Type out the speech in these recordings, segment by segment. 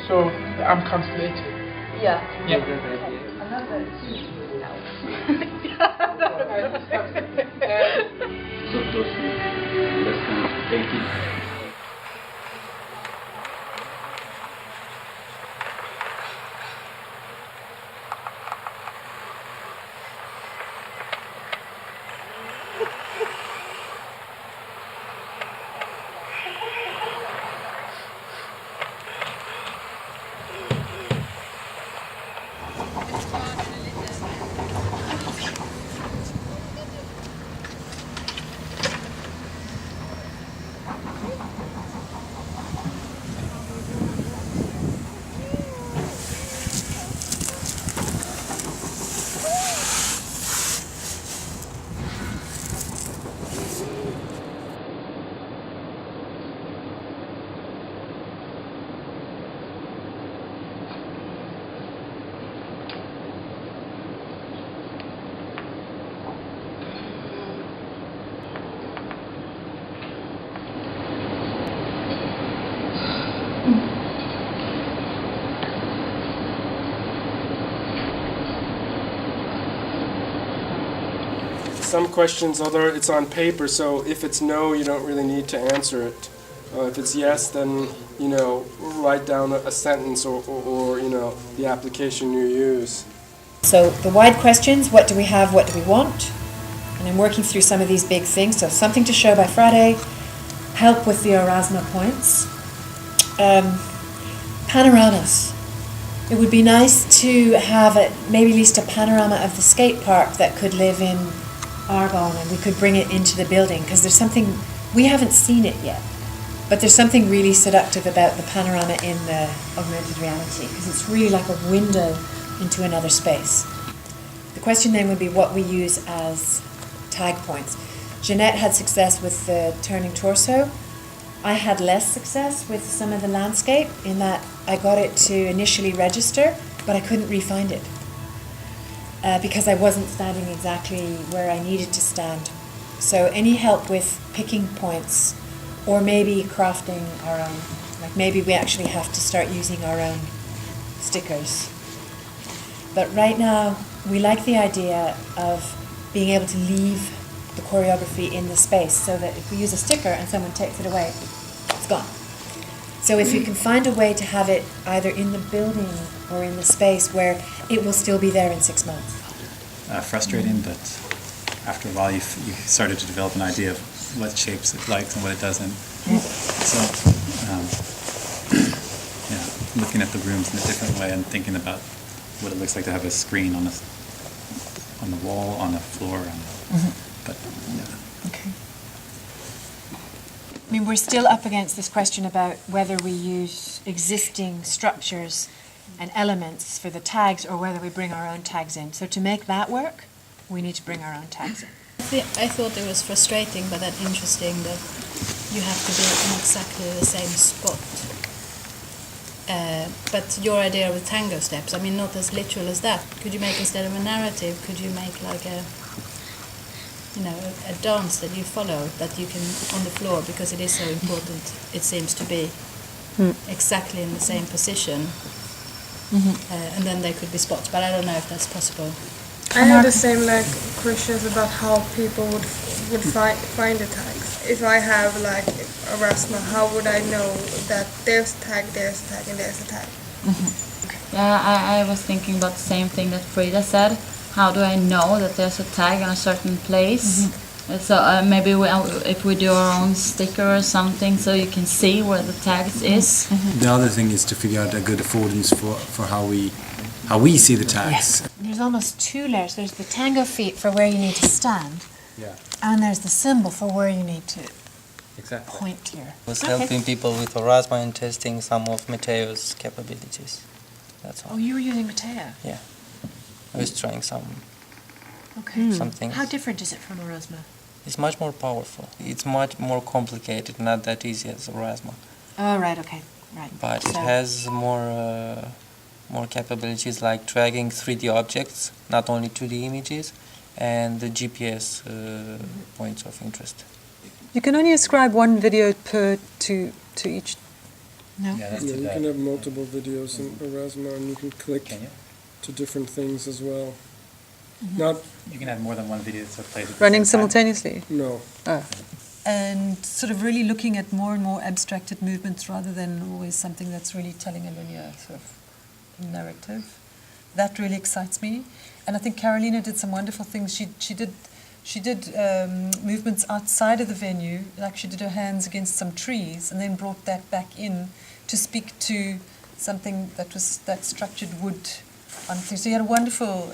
So I'm constellated. Yeah. Yeah. So Doccie, lesson 18. Some questions, although it's on paper, so if it's no, you don't really need to answer it. If it's yes, then, write down a sentence or the application you use. So the wide questions, what do we have, what do we want? And I'm working through some of these big things. So something to show by Friday, help with the Aurasma points. Panoramas. It would be nice to have maybe at least a panorama of the skate park that could live in Argonne, and we could bring it into the building, because there's something, we haven't seen it yet, but there's something really seductive about the panorama in the augmented reality, because it's really like a window into another space. The question then would be what we use as tag points. Jeannette had success with the turning torso. I had less success with some of the landscape, in that I got it to initially register, but I couldn't re-find it. Because I wasn't standing exactly where I needed to stand. So any help with picking points, or maybe crafting our own, like maybe we actually have to start using our own stickers. But right now, we like the idea of being able to leave the choreography in the space, so that if we use a sticker and someone takes it away, it's gone. So if you can find a way to have it either in the building or in the space where it will still be there in 6 months. Frustrating, but after a while you started to develop an idea of what shapes it likes and what it doesn't. So, looking at the rooms in a different way and thinking about what it looks like to have a screen on the wall, on the floor. But yeah. Okay. I mean, we're still up against this question about whether we use existing structures and elements for the tags, or whether we bring our own tags in. So to make that work, we need to bring our own tags in. I thought it was frustrating but then interesting that you have to be in exactly the same spot. But your idea of the tango steps, I mean, not as literal as that. Could you make, instead of a narrative, could you make like a dance that you follow, that you can on the floor, because it is so important, it seems to be exactly in the same position. And then there could be spots, but I don't know if that's possible. I have the same questions about how people would find the tags. If I have Aurasma, how would I know that there's a tag, there's a tag, and there's a tag? Yeah, I was thinking about the same thing that Frida said. How do I know that there's a tag in a certain place? So maybe if we do our own sticker or something, so you can see where the tags is. The other thing is to figure out a good affordance for how we see the tags. Yes. There's almost 2 layers. There's the tango feet for where you need to stand, and there's the symbol for where you need to point here. I was helping people with Aurasma and testing some of Medea's capabilities. That's all. Oh, you were using MEDEA? Yeah. I was trying some things. How different is it from Aurasma? It's much more powerful. It's much more complicated, not that easy as Aurasma. Oh, right, okay. Right. But it has more capabilities, like tracking 3D objects, not only 2D images, and the GPS points of interest. You can only ascribe one video to each No? Yeah, let's Yeah, do you that. can have multiple videos in Aurasma, and you can click Can you? to different things as well. Mm-hmm. Not, You can have more than one video so it plays at the Running same time. simultaneously. no. And sort of really looking at more and more abstracted movements rather than always something that's really telling a linear sort of narrative. That really excites me. And I think Carolina did some wonderful things. She did movements outside of the venue, like she did her hands against some trees and then brought that back in to speak to something that was that structured wood on things. So you had a wonderful,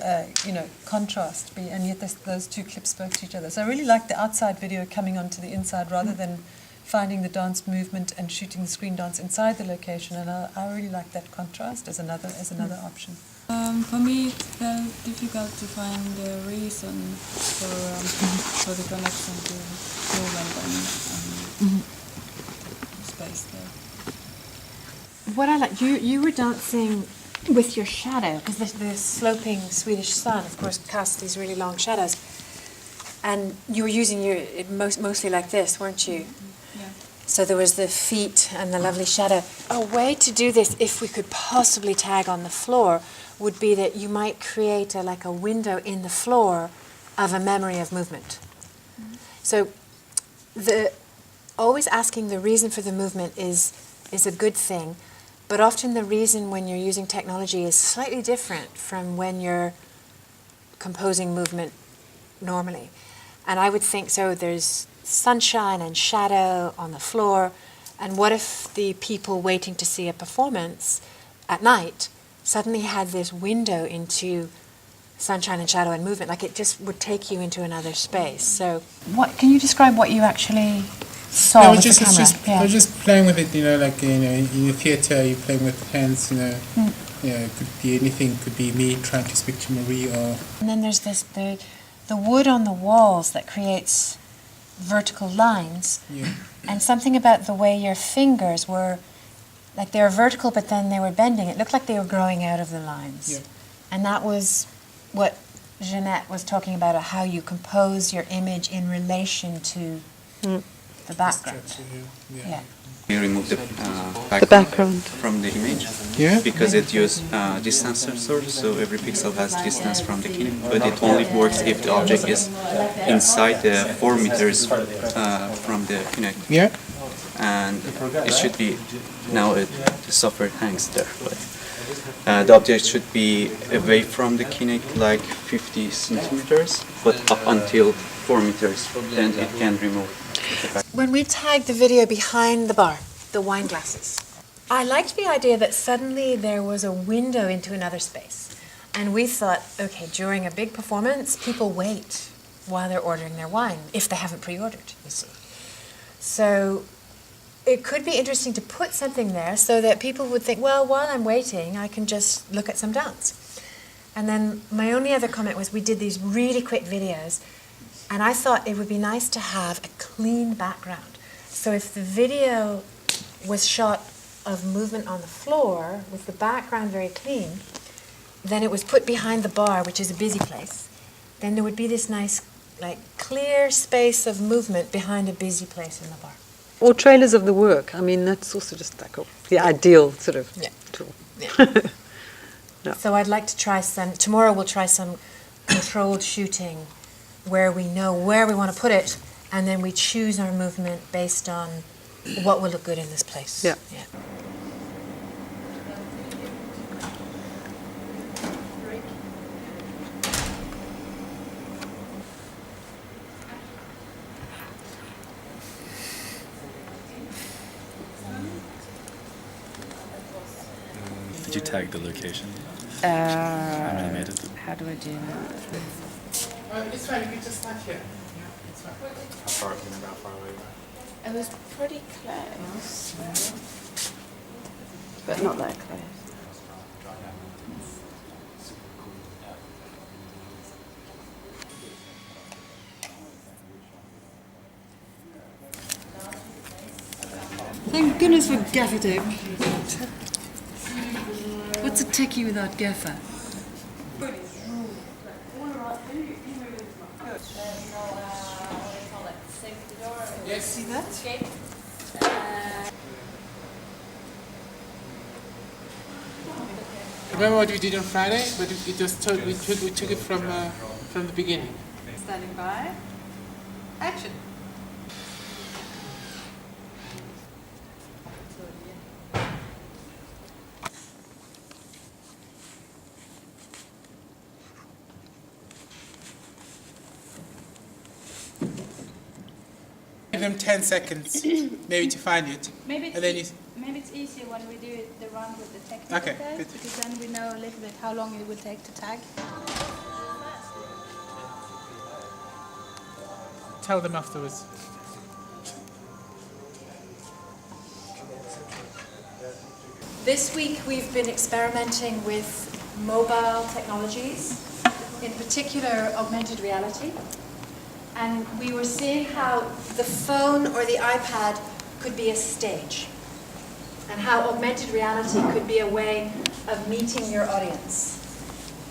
contrast, and yet those two clips spoke to each other. So I really liked the outside video coming onto the inside rather than finding the dance movement and shooting the screen dance inside the location. And I really like that contrast as another option. For me, it felt difficult to find the reason for the connection to movement and space there. What I like, you were dancing with your shadow, because the sloping Swedish sun, of course, casts these really long shadows. And you were using it mostly like this, weren't you? Yeah. So there was the feet and the lovely shadow. A way to do this, if we could possibly tag on the floor, would be that you might create a window in the floor of a memory of movement. Mm-hmm. So always asking the reason for the movement is a good thing, but often the reason when you're using technology is slightly different from when you're composing movement normally. And I would think, so there's sunshine and shadow on the floor, and what if the people waiting to see a performance at night suddenly had this window into sunshine and shadow and movement, like it just would take you into another space. So what can you describe what you actually saw with the camera? I was just playing with it, like in the theatre you're playing with hands, it could be anything, could be me trying to speak to Marie or... And then there's the wood on the walls that creates vertical lines, and something about the way your fingers were, like they were vertical but then they were bending. It looked like they were growing out of the lines. Yeah. And that was what Jeannette was talking about, how you compose your image in relation to the background. Yeah. We remove the background from the image Yeah? because it uses distance sensor, so every pixel has distance from the Kinect, but it only works if the object is inside the 4 meters from the Kinect. Yeah? And it should be, now the software hangs there, but the object should be away from the Kinect like 50 centimeters, but up until 4 meters, then it can remove the back. When we tagged the video behind the bar, the wine glasses, I liked the idea that suddenly there was a window into another space. And we thought, okay, during a big performance, people wait while they're ordering their wine, if they haven't pre-ordered, you see. So it could be interesting to put something there so that people would think, well, while I'm waiting, I can just look at some dance. And then my only other comment was we did these really quick videos, and I thought it would be nice to have a clean background. So if the video was shot of movement on the floor with the background very clean, then it was put behind the bar, which is a busy place. Then there would be this nice, clear space of movement behind a busy place in the bar. or trailers of the work. I mean, that's also just the ideal sort of tool. Yeah. No. So I'd like to try tomorrow we'll try some controlled shooting where we know where we want to put it, and then we choose our movement based on what will look good in this place. Yeah. Did you tag the location? Animated. How do I do that? It's fine, you can just stand here. How far away? It was pretty close, but not that close. Thank goodness for gaffer tape. What's a techie without gaffer? See that? Remember what we did on Friday? But we took it from the beginning. Standing by. Action. Give them 10 seconds, maybe to find it. Maybe And then maybe it's easier when we do it the run with the technical Okay, guys, good. because then we know a little bit how long it will take to tag. Tell them afterwards. This week we've been experimenting with mobile technologies, in particular augmented reality. And we were seeing how the phone or the iPad could be a stage, and how augmented reality could be a way of meeting your audience.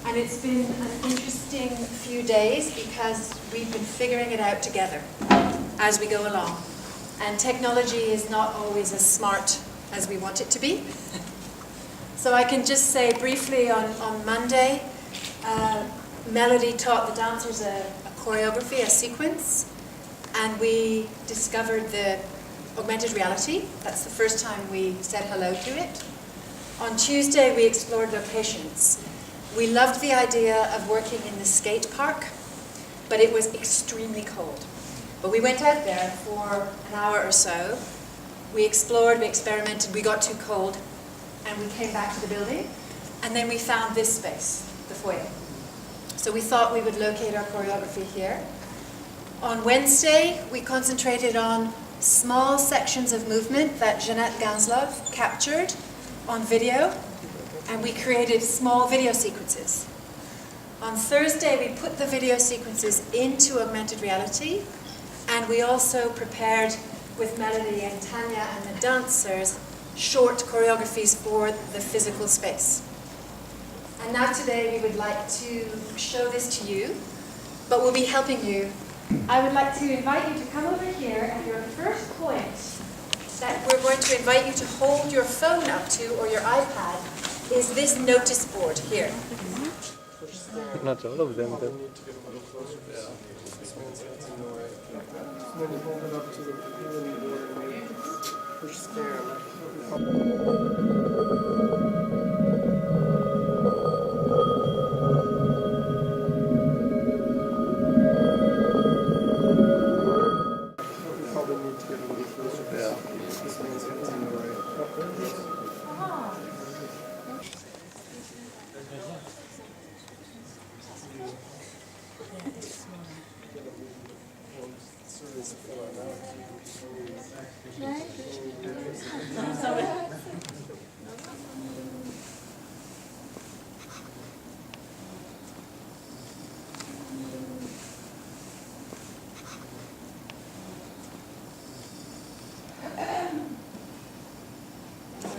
And it's been an interesting few days because we've been figuring it out together as we go along. And technology is not always as smart as we want it to be. So I can just say briefly on Monday, Melody taught the dancers a choreography, a sequence, and we discovered the augmented reality. That's the first time we said hello to it. On Tuesday, we explored locations. We loved the idea of working in the skate park, but it was extremely cold. But we went out there for an hour or so. We explored, we experimented, we got too cold, and we came back to the building, and then we found this space, the foyer. So we thought we would locate our choreography here. On Wednesday, we concentrated on small sections of movement that Jeannette Ginslov captured on video, and we created small video sequences. On Thursday, we put the video sequences into augmented reality, and we also prepared with Melody and Tanya and the dancers short choreographies for the physical space. And now today we would like to show this to you, but we'll be helping you. I would like to invite you to come over here, and your first point that we're going to invite you to hold your phone up to, or your iPad, is this notice board here. Not all of them, though. Then you hold it up to the viewing board and you push scan. Probably need to get a little closer. Yeah. This means it's in the right.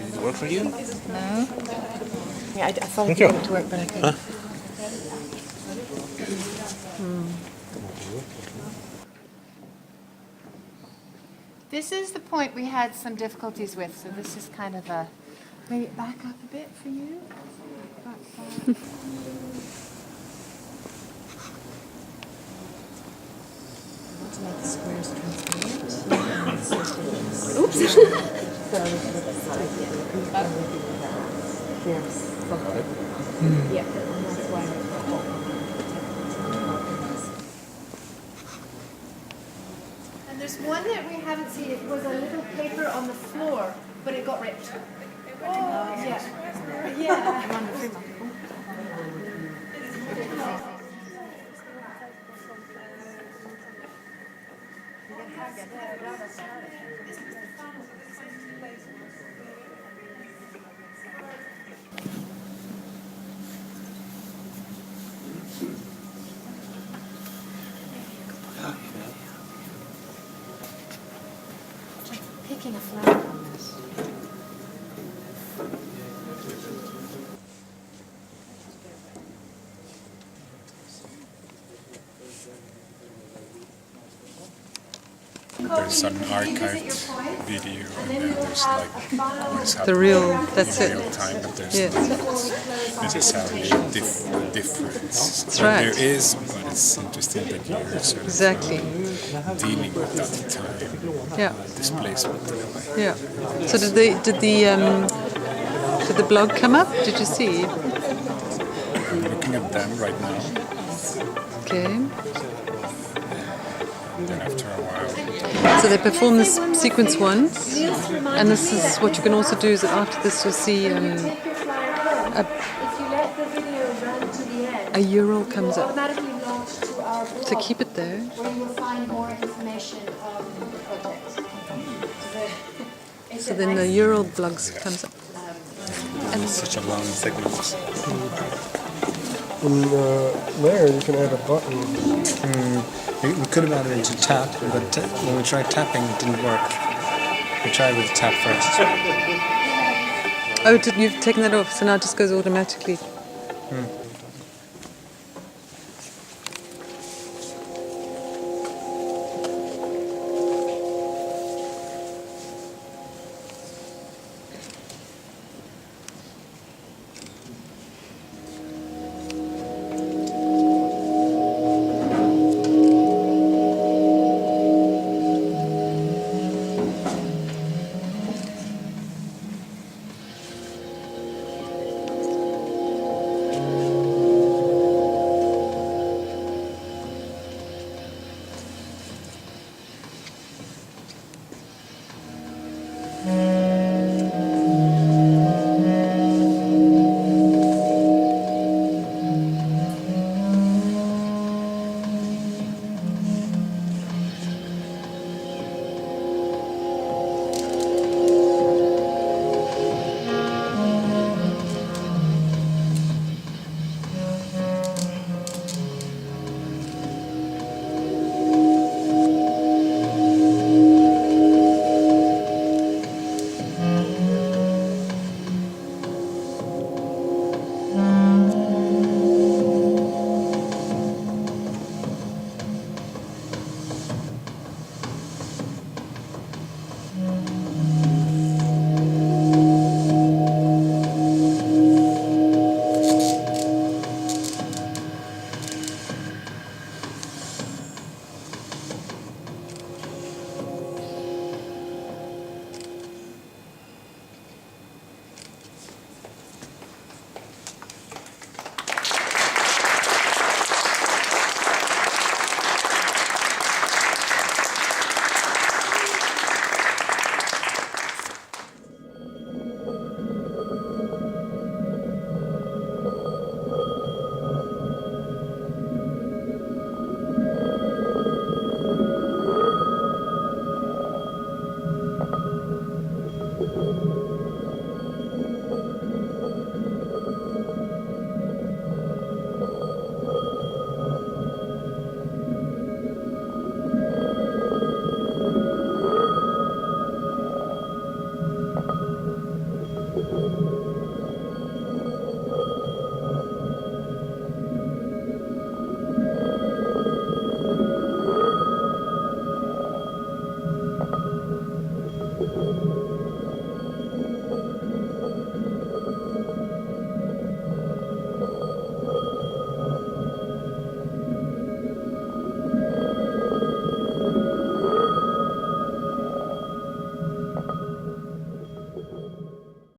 Did it work for you? No. Yeah, I thought it was going to work, but I couldn't. This is the point we had some difficulties with, so this is kind of a... Maybe back up a bit for you. Back. To make the squares transparent. Oops! Yeah, and that's why. And there's one that we haven't seen. It was a little paper on the floor, but it got ripped. Oh, yeah. Yeah. Picking a flower on this. there's an archived video, and then there's like what's happening That's in it. real time, but there's Yeah. not necessarily a difference. That's Well, right. there is, but it's interesting that you're sort of Exactly. dealing with that time Yeah. displacement in a way. Yeah. So did the blog come up? Did you see? I'm looking at them right now, Okay. and then after a while, So they perform this sequence once, and this is what you can also do is that after this you'll see a URL comes up. So keep it there. Where you will find more information on the project. So then the URL blogs comes up. And such a long segment. In there, you can add a button. We could have added it to tap, but when we tried tapping, it didn't work. We tried with tap first. oh, you've taken that off, so now it just goes automatically.